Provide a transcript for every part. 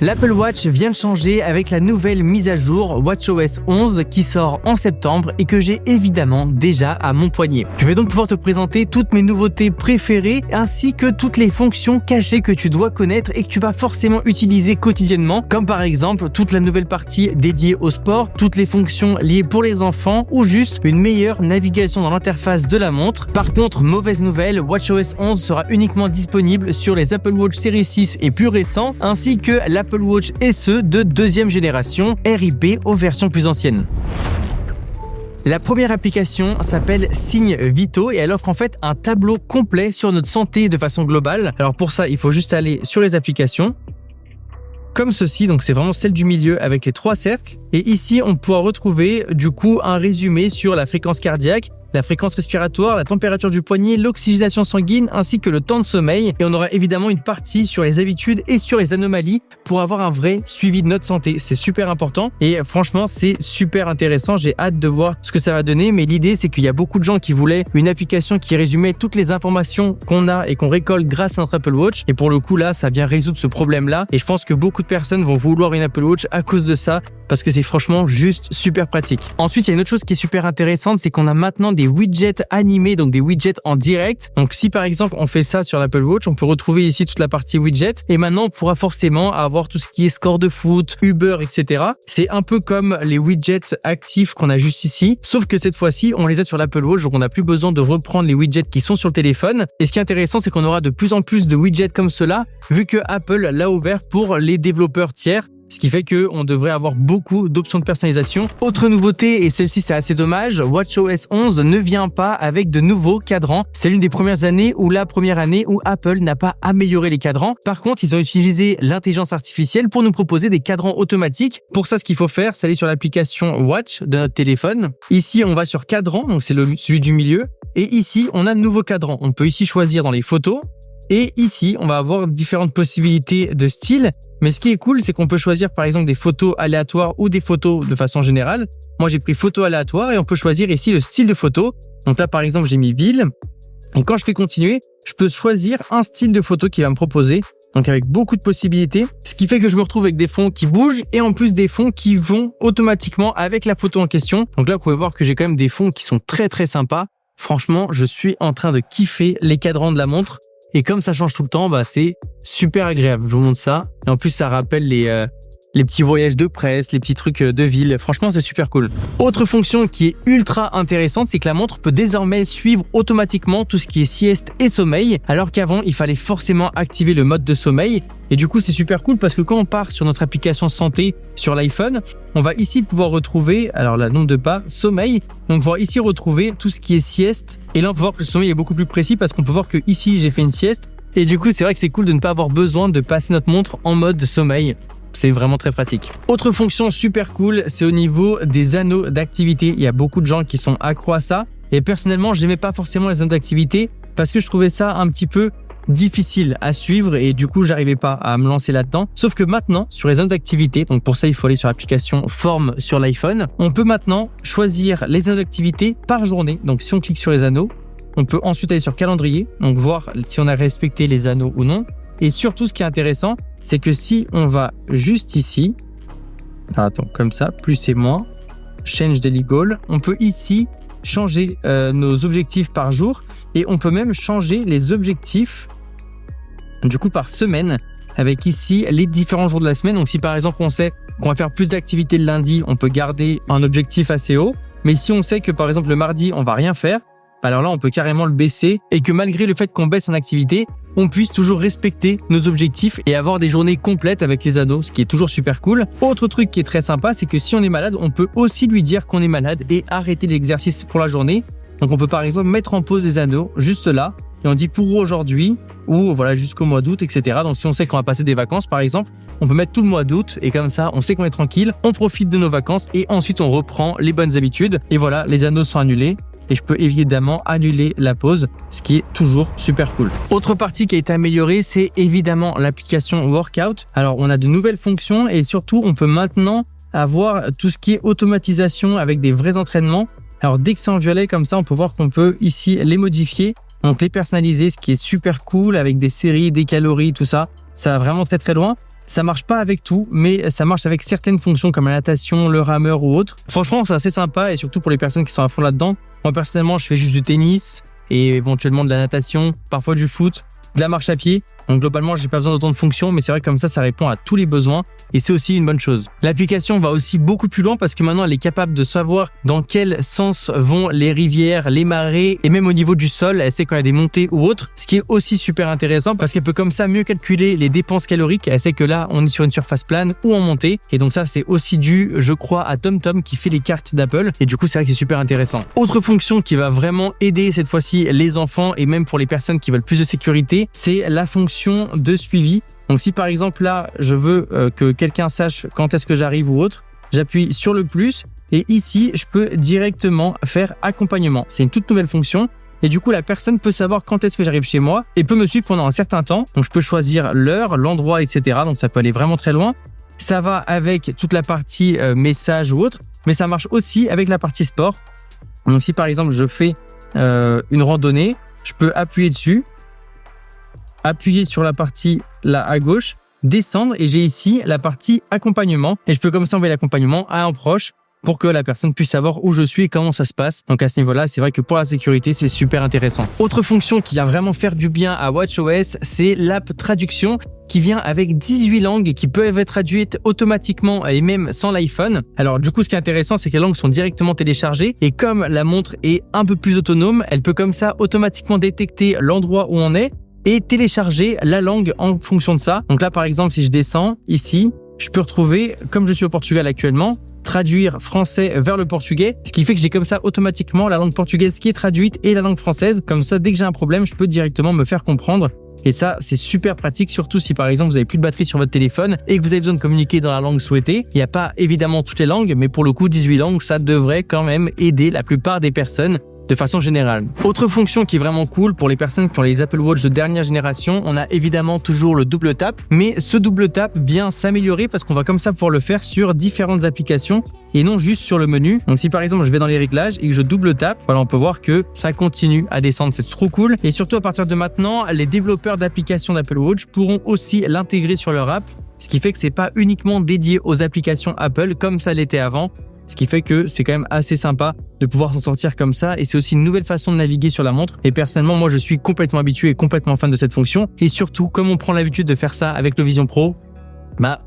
L'Apple Watch vient de changer avec la nouvelle mise à jour WatchOS 11 qui sort en septembre et que j'ai évidemment déjà à mon poignet. Je vais donc pouvoir te présenter toutes mes nouveautés préférées ainsi que toutes les fonctions cachées que tu dois connaître et que tu vas forcément utiliser quotidiennement, comme par exemple toute la nouvelle partie dédiée au sport, toutes les fonctions liées pour les enfants ou juste une meilleure navigation dans l'interface de la montre. Par contre, mauvaise nouvelle, WatchOS 11 sera uniquement disponible sur les Apple Watch Series 6 et plus récents ainsi que l'Apple Watch SE de deuxième génération RIP aux versions plus anciennes. La première application s'appelle Signes Vitaux et elle offre en fait un tableau complet sur notre santé de façon globale. Alors pour ça, il faut juste aller sur les applications, comme ceci, donc c'est vraiment celle du milieu avec les 3 cercles. Et ici, on pourra retrouver du coup un résumé sur la fréquence cardiaque, la fréquence respiratoire, la température du poignet, l'oxygénation sanguine ainsi que le temps de sommeil. Et on aura évidemment une partie sur les habitudes et sur les anomalies pour avoir un vrai suivi de notre santé. C'est super important et franchement, c'est super intéressant. J'ai hâte de voir ce que ça va donner. Mais l'idée, c'est qu'il y a beaucoup de gens qui voulaient une application qui résumait toutes les informations qu'on a et qu'on récolte grâce à notre Apple Watch. Et pour le coup, là, ça vient résoudre ce problème-là. Et je pense que beaucoup de personnes vont vouloir une Apple Watch à cause de ça, parce que c'est franchement juste super pratique. Ensuite, il y a une autre chose qui est super intéressante, c'est qu'on a maintenant des widgets animés, donc des widgets en direct. Donc si par exemple on fait ça sur l'Apple Watch, on peut retrouver ici toute la partie widget et maintenant on pourra forcément avoir tout ce qui est score de foot, Uber, etc. C'est un peu comme les widgets actifs qu'on a juste ici, sauf que cette fois-ci on les a sur l'Apple Watch, donc on n'a plus besoin de reprendre les widgets qui sont sur le téléphone. Et ce qui est intéressant, c'est qu'on aura de plus en plus de widgets comme cela, vu que Apple l'a ouvert pour les développeurs tiers. Ce qui fait qu'on devrait avoir beaucoup d'options de personnalisation. Autre nouveauté, et celle-ci c'est assez dommage, WatchOS 11 ne vient pas avec de nouveaux cadrans. C'est l'une des premières années ou la première année où Apple n'a pas amélioré les cadrans. Par contre, ils ont utilisé l'intelligence artificielle pour nous proposer des cadrans automatiques. Pour ça, ce qu'il faut faire, c'est aller sur l'application Watch de notre téléphone. Ici, on va sur cadran, donc c'est celui du milieu. Et ici, on a de nouveaux cadrans. On peut ici choisir dans les photos. Et ici, on va avoir différentes possibilités de style. Mais ce qui est cool, c'est qu'on peut choisir par exemple des photos aléatoires ou des photos de façon générale. Moi, j'ai pris photo aléatoire et on peut choisir ici le style de photo. Donc là, par exemple, j'ai mis ville. Et quand je fais continuer, je peux choisir un style de photo qui va me proposer. Donc avec beaucoup de possibilités. Ce qui fait que je me retrouve avec des fonds qui bougent et en plus des fonds qui vont automatiquement avec la photo en question. Donc là, vous pouvez voir que j'ai quand même des fonds qui sont très très sympas. Franchement, je suis en train de kiffer les cadrans de la montre. Et comme ça change tout le temps, c'est super agréable. Je vous montre ça. Et en plus, ça rappelle les petits voyages de presse, les petits trucs de ville. Franchement, c'est super cool. Autre fonction qui est ultra intéressante, c'est que la montre peut désormais suivre automatiquement tout ce qui est sieste et sommeil, alors qu'avant, il fallait forcément activer le mode de sommeil. Et du coup, c'est super cool parce que quand on part sur notre application santé sur l'iPhone, on va ici pouvoir retrouver, alors là, nombre de pas, sommeil. On va pouvoir ici retrouver tout ce qui est sieste. Et là, on peut voir que le sommeil est beaucoup plus précis parce qu'on peut voir que ici, j'ai fait une sieste. Et du coup, c'est vrai que c'est cool de ne pas avoir besoin de passer notre montre en mode sommeil. C'est vraiment très pratique. Autre fonction super cool, c'est au niveau des anneaux d'activité. Il y a beaucoup de gens qui sont accros à ça. Et personnellement, j'aimais pas forcément les anneaux d'activité parce que je trouvais ça un petit peu difficile à suivre et du coup, j'arrivais pas à me lancer là-dedans. Sauf que maintenant, sur les anneaux d'activité, donc pour ça, il faut aller sur l'application Forme sur l'iPhone. On peut maintenant choisir les anneaux d'activité par journée. Donc si on clique sur les anneaux, on peut ensuite aller sur calendrier, donc voir si on a respecté les anneaux ou non. Et surtout, ce qui est intéressant, c'est que si on va juste ici, comme ça, plus et moins, change daily goal, on peut ici changer nos objectifs par jour et on peut même changer les objectifs du coup par semaine avec ici les différents jours de la semaine. Donc si par exemple on sait qu'on va faire plus d'activités le lundi, on peut garder un objectif assez haut. Mais si on sait que par exemple le mardi on va rien faire, alors là on peut carrément le baisser et que malgré le fait qu'on baisse en activité, on puisse toujours respecter nos objectifs et avoir des journées complètes avec les anneaux, ce qui est toujours super cool. Autre truc qui est très sympa, c'est que si on est malade, on peut aussi lui dire qu'on est malade et arrêter l'exercice pour la journée. Donc on peut par exemple mettre en pause les anneaux juste là et on dit pour aujourd'hui ou voilà jusqu'au mois d'août, etc. Donc si on sait qu'on va passer des vacances par exemple, on peut mettre tout le mois d'août et comme ça on sait qu'on est tranquille, on profite de nos vacances et ensuite on reprend les bonnes habitudes. Et voilà, les anneaux sont annulés. Et je peux évidemment annuler la pause, ce qui est toujours super cool. Autre partie qui a été améliorée, c'est évidemment l'application Workout. Alors, on a de nouvelles fonctions et surtout, on peut maintenant avoir tout ce qui est automatisation avec des vrais entraînements. Alors, dès que c'est en violet comme ça, on peut voir qu'on peut ici les modifier, donc les personnaliser, ce qui est super cool avec des séries, des calories, tout ça. Ça va vraiment très très loin. Ça marche pas avec tout, mais ça marche avec certaines fonctions comme la natation, le rameur ou autre. Franchement, c'est assez sympa et surtout pour les personnes qui sont à fond là-dedans. Moi, personnellement, je fais juste du tennis et éventuellement de la natation, parfois du foot, de la marche à pied. Donc globalement, j'ai pas besoin d'autant de fonctions, mais c'est vrai que comme ça répond à tous les besoins et c'est aussi une bonne chose. L'application va aussi beaucoup plus loin parce que maintenant, elle est capable de savoir dans quel sens vont les rivières, les marées et même au niveau du sol, elle sait quand il y a des montées ou autres, ce qui est aussi super intéressant parce qu'elle peut comme ça mieux calculer les dépenses caloriques. Elle sait que là, on est sur une surface plane ou en montée et donc ça, c'est aussi dû, je crois, à TomTom qui fait les cartes d'Apple et du coup, c'est vrai que c'est super intéressant. Autre fonction qui va vraiment aider cette fois-ci les enfants et même pour les personnes qui veulent plus de sécurité, c'est la fonction de suivi. Donc si par exemple là je veux que quelqu'un sache quand est-ce que j'arrive ou autre, j'appuie sur le plus et ici je peux directement faire accompagnement. C'est une toute nouvelle fonction et du coup la personne peut savoir quand est-ce que j'arrive chez moi et peut me suivre pendant un certain temps. Donc je peux choisir l'heure, l'endroit, etc. Donc ça peut aller vraiment très loin. Ça va avec toute la partie message ou autre, mais ça marche aussi avec la partie sport. Donc si par exemple je fais une randonnée, je peux appuyer dessus, appuyer sur la partie là à gauche, descendre et j'ai ici la partie accompagnement et je peux comme ça envoyer l'accompagnement à un proche pour que la personne puisse savoir où je suis et comment ça se passe. Donc à ce niveau-là, c'est vrai que pour la sécurité, c'est super intéressant. Autre fonction qui vient vraiment faire du bien à WatchOS, c'est l'app traduction qui vient avec 18 langues qui peuvent être traduites automatiquement et même sans l'iPhone. Alors du coup, ce qui est intéressant, c'est que les langues sont directement téléchargées et comme la montre est un peu plus autonome, elle peut comme ça automatiquement détecter l'endroit où on est et télécharger la langue en fonction de ça. Donc là, par exemple, si je descends ici, je peux retrouver, comme je suis au Portugal actuellement, traduire français vers le portugais, ce qui fait que j'ai comme ça automatiquement la langue portugaise qui est traduite et la langue française. Comme ça, dès que j'ai un problème, je peux directement me faire comprendre. Et ça, c'est super pratique, surtout si par exemple vous avez plus de batterie sur votre téléphone et que vous avez besoin de communiquer dans la langue souhaitée. Il n'y a pas évidemment toutes les langues, mais pour le coup, 18 langues, ça devrait quand même aider la plupart des personnes de façon générale. Autre fonction qui est vraiment cool pour les personnes qui ont les Apple Watch de dernière génération, on a évidemment toujours le double tap, mais ce double tap vient s'améliorer parce qu'on va comme ça pouvoir le faire sur différentes applications et non juste sur le menu. Donc si par exemple je vais dans les réglages et que je double tape, voilà, on peut voir que ça continue à descendre, c'est trop cool. Et surtout à partir de maintenant, les développeurs d'applications d'Apple Watch pourront aussi l'intégrer sur leur app, ce qui fait que c'est pas uniquement dédié aux applications Apple comme ça l'était avant. Ce qui fait que c'est quand même assez sympa de pouvoir s'en sortir comme ça et c'est aussi une nouvelle façon de naviguer sur la montre. Et personnellement, moi je suis complètement habitué et complètement fan de cette fonction. Et surtout, comme on prend l'habitude de faire ça avec le Vision Pro,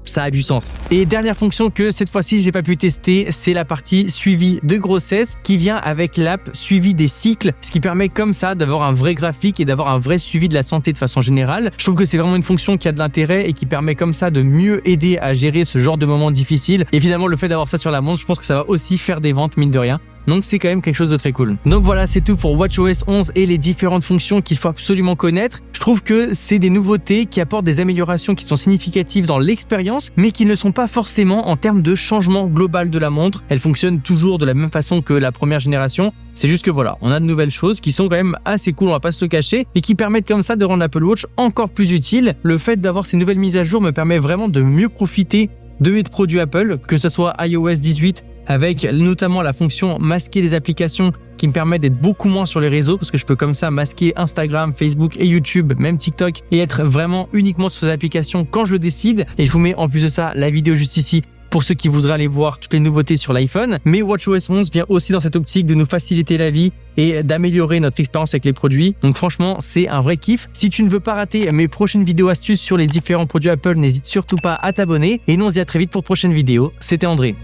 ça a du sens. Et dernière fonction que cette fois-ci j'ai pas pu tester, c'est la partie suivi de grossesse qui vient avec l'app suivi des cycles, ce qui permet comme ça d'avoir un vrai graphique et d'avoir un vrai suivi de la santé de façon générale. Je trouve que c'est vraiment une fonction qui a de l'intérêt et qui permet comme ça de mieux aider à gérer ce genre de moments difficiles. Évidemment, le fait d'avoir ça sur la montre, je pense que ça va aussi faire des ventes mine de rien. Donc c'est quand même quelque chose de très cool. Donc voilà, c'est tout pour WatchOS 11 et les différentes fonctions qu'il faut absolument connaître. Je trouve que c'est des nouveautés qui apportent des améliorations qui sont significatives dans l'expérience, mais qui ne sont pas forcément en termes de changement global de la montre. Elle fonctionne toujours de la même façon que la première génération. C'est juste que voilà, on a de nouvelles choses qui sont quand même assez cool, on va pas se le cacher, et qui permettent comme ça de rendre l'Apple Watch encore plus utile. Le fait d'avoir ces nouvelles mises à jour me permet vraiment de mieux profiter de mes produits Apple, que ce soit iOS 18, avec notamment la fonction masquer les applications qui me permet d'être beaucoup moins sur les réseaux parce que je peux comme ça masquer Instagram, Facebook et YouTube, même TikTok et être vraiment uniquement sur ces applications quand je le décide. Et je vous mets en plus de ça la vidéo juste ici pour ceux qui voudraient aller voir toutes les nouveautés sur l'iPhone. Mais WatchOS 11 vient aussi dans cette optique de nous faciliter la vie et d'améliorer notre expérience avec les produits. Donc franchement, c'est un vrai kiff. Si tu ne veux pas rater mes prochaines vidéos astuces sur les différents produits Apple, n'hésite surtout pas à t'abonner. Et nous on se dit à très vite pour de prochaines vidéos. C'était André.